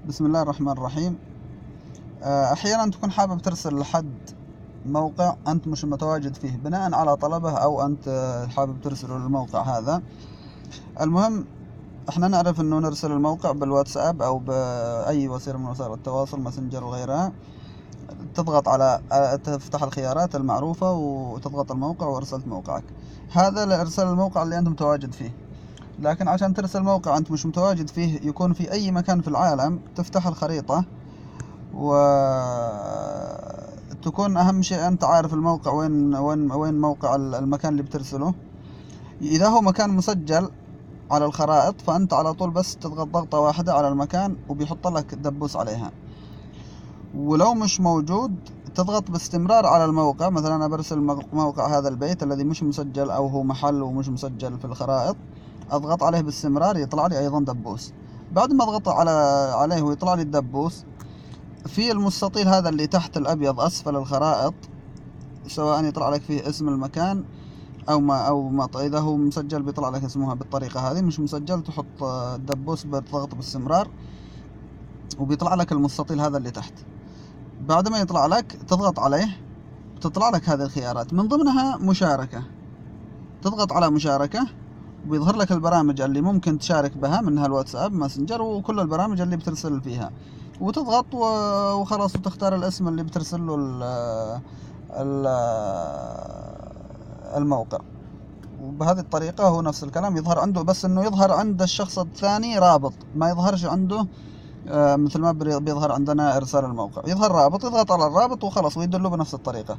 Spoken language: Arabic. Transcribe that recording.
بسم الله الرحمن الرحيم. أحيانا تكون حابب ترسل لحد موقع أنت مش متواجد فيه بناء على طلبه، أو أنت حابب ترسله للموقع هذا. المهم، احنا نعرف انه نرسل الموقع بالواتساب او باي وسيله من وسائل التواصل، ماسنجر وغيرها. تضغط على تفتح الخيارات المعروفه وتضغط الموقع وارسلت موقعك. هذا لارسال الموقع اللي انت متواجد فيه. لكن عشان ترسل موقع انت مش متواجد فيه، يكون في اي مكان في العالم، تفتح الخريطه وتكون اهم شيء انت عارف الموقع وين موقع المكان اللي بترسله. اذا هو مكان مسجل على الخرائط، فانت على طول بس تضغط ضغطة واحدة على المكان وبيحط لك دبوس عليها. ولو مش موجود، تضغط باستمرار على الموقع. مثلا انا برسل موقع هذا البيت الذي مش مسجل، او هو محل ومش مسجل في الخرائط، اضغط عليه باستمرار يطلع لي ايضا دبوس. بعد ما اضغط عليه ويطلع لي الدبوس، في المستطيل هذا اللي تحت الابيض اسفل الخرائط، سواء يطلع لك فيه اسم المكان او ما اذا هو مسجل بيطلع لك اسمها بالطريقه هذه، مش مسجل تحط الدبوس بالضغط باستمرار وبيطلع لك المستطيل هذا اللي تحت. بعد ما يطلع لك تضغط عليه، تطلع لك هذه الخيارات، من ضمنها مشاركه. تضغط على مشاركه وبيظهر لك البرامج اللي ممكن تشارك بها، منها الواتساب، ماسنجر، وكل البرامج اللي بترسل فيها. وتضغط وخلاص، وتختار الاسم اللي بترسل له الموقع. وبهذه الطريقة هو نفس الكلام يظهر عنده، بس انه يظهر عند الشخص الثاني رابط، ما يظهرش عنده مثل ما بيظهر عندنا ارسال الموقع. يظهر رابط، يضغط على الرابط وخلاص ويدله بنفس الطريقة.